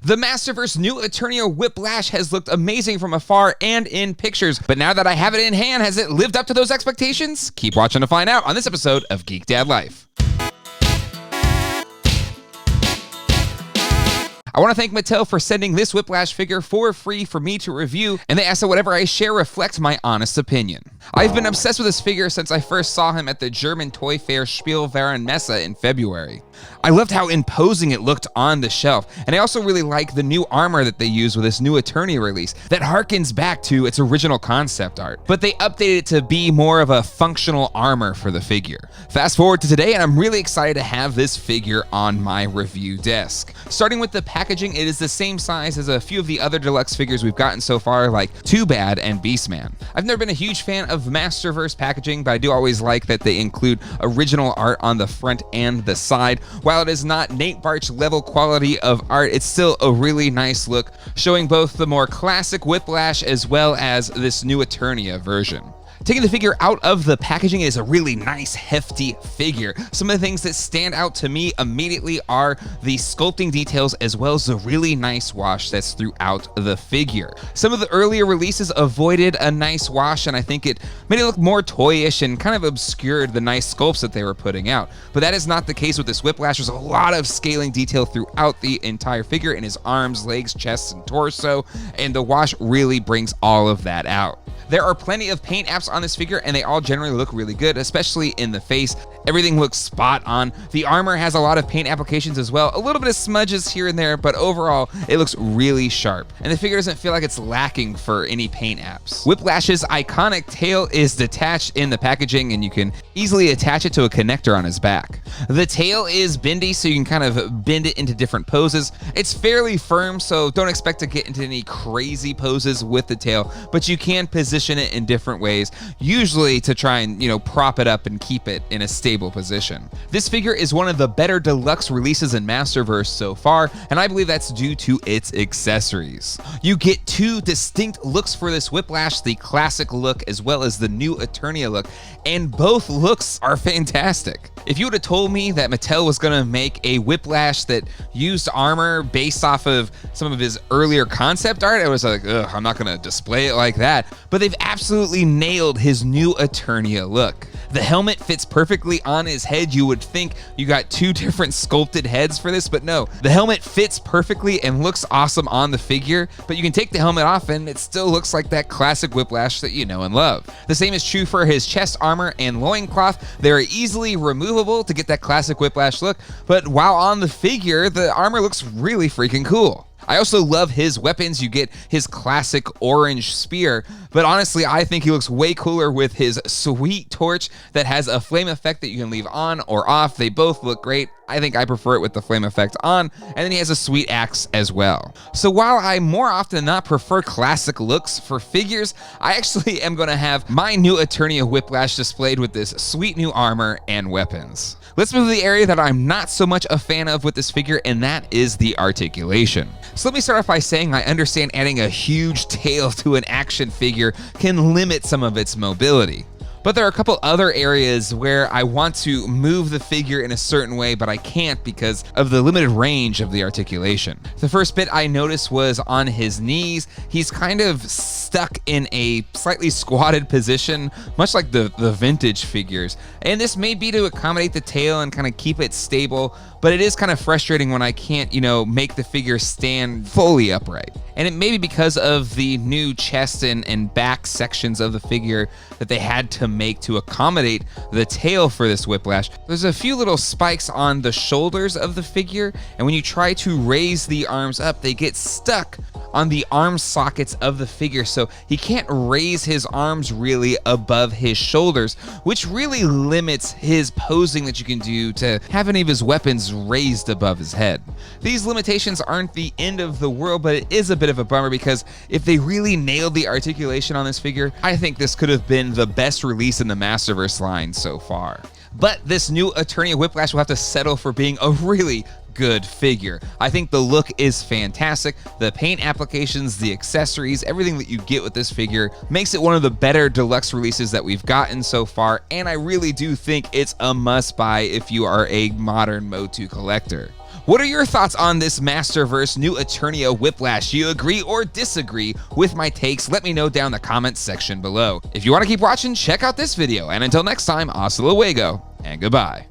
The Masterverse new Eternia Whiplash has looked amazing from afar and in pictures, but now that I have it in hand, has it lived up to those expectations? Keep watching to find out on this episode of Geek Dad Life. I want to thank Mattel for sending this Whiplash figure for free for me to review, and they ask that whatever I share reflect my honest opinion. I've been obsessed with this figure since I first saw him at the German toy fair Spielwarenmesse in February. I loved how imposing it looked on the shelf, and I also really like the new armor that they use with this new Eternia release that harkens back to its original concept art, but they updated it to be more of a functional armor for the figure. Fast forward to today, and I'm really excited to have this figure on my review desk. Starting with the packaging, it is the same size as a few of the other deluxe figures we've gotten so far, like Too Bad and Beastman. I've never been a huge fan of Masterverse packaging, but I do always like that they include original art on the front and the side. While it is not Nate Barch level quality of art, it's still a really nice look, showing both the more classic Whiplash as well as this new Eternia version. Taking the figure out of the packaging, it is a really nice, hefty figure. Some of the things that stand out to me immediately are the sculpting details as well as the really nice wash that's throughout the figure. Some of the earlier releases avoided a nice wash, and I think it made it look more toyish and kind of obscured the nice sculpts that they were putting out. But that is not the case with this Whiplash. There's a lot of scaling detail throughout the entire figure in his arms, legs, chest, and torso, and the wash really brings all of that out. There are plenty of paint apps on this figure, and they all generally look really good, especially in the face. Everything looks spot on. The armor has a lot of paint applications as well, a little bit of smudges here and there, but overall, it looks really sharp. And the figure doesn't feel like it's lacking for any paint apps. Whiplash's iconic tail is detached in the packaging, and you can easily attach it to a connector on his back. The tail is bendy, so you can kind of bend it into different poses. It's fairly firm, so don't expect to get into any crazy poses with the tail, but you can position it in different ways, usually to try and, prop it up and keep it in a stable position. This figure is one of the better deluxe releases in Masterverse so far, and I believe that's due to its accessories. You get two distinct looks for this Whiplash, the classic look as well as the new Eternia look, and both looks are fantastic. If you would have told me that Mattel was gonna make a Whiplash that used armor based off of some of his earlier concept art, I was like, ugh, I'm not gonna display it like that. But they've absolutely nailed his new Eternia look. The helmet fits perfectly on his head. You would think you got two different sculpted heads for this, but no. The helmet fits perfectly and looks awesome on the figure, but you can take the helmet off and it still looks like that classic Whiplash that you know and love. The same is true for his chest armor and loincloth. They're easily removable to get that classic Whiplash look, but while on the figure, the armor looks really freaking cool. I also love his weapons. You get his classic orange spear, but honestly, I think he looks way cooler with his sweet torch that has a flame effect that you can leave on or off. They both look great. I think I prefer it with the flame effect on, and then he has a sweet axe as well. So while I more often than not prefer classic looks for figures, I actually am going to have my new Eternia Whiplash displayed with this sweet new armor and weapons. Let's move to the area that I'm not so much a fan of with this figure, and that is the articulation. So let me start off by saying I understand adding a huge tail to an action figure can limit some of its mobility. But there are a couple other areas where I want to move the figure in a certain way, but I can't because of the limited range of the articulation. The first bit I noticed was on his knees. He's kind of stuck in a slightly squatted position, much like the vintage figures. And this may be to accommodate the tail and kind of keep it stable, but it is kind of frustrating when I can't, make the figure stand fully upright. And it may be because of the new chest and back sections of the figure that they had to make to accommodate the tail for this Whiplash. There's a few little spikes on the shoulders of the figure, and when you try to raise the arms up, they get stuck on the arm sockets of the figure, so he can't raise his arms really above his shoulders, which really limits his posing that you can do to have any of his weapons raised above his head. These limitations aren't the end of the world, but it is a bit of a bummer because if they really nailed the articulation on this figure, I think this could have been the best release in the Masterverse line so far. But this new Eternia Whiplash will have to settle for being a really good figure. I think the look is fantastic. The paint applications, the accessories, everything that you get with this figure makes it one of the better deluxe releases that we've gotten so far, and I really do think it's a must buy if you are a modern Motu collector. What are your thoughts on this Masterverse new Eternia Whiplash? Do you agree or disagree with my takes? Let me know down in the comments section below. If you want to keep watching, check out this video. And until next time, hasta luego and goodbye.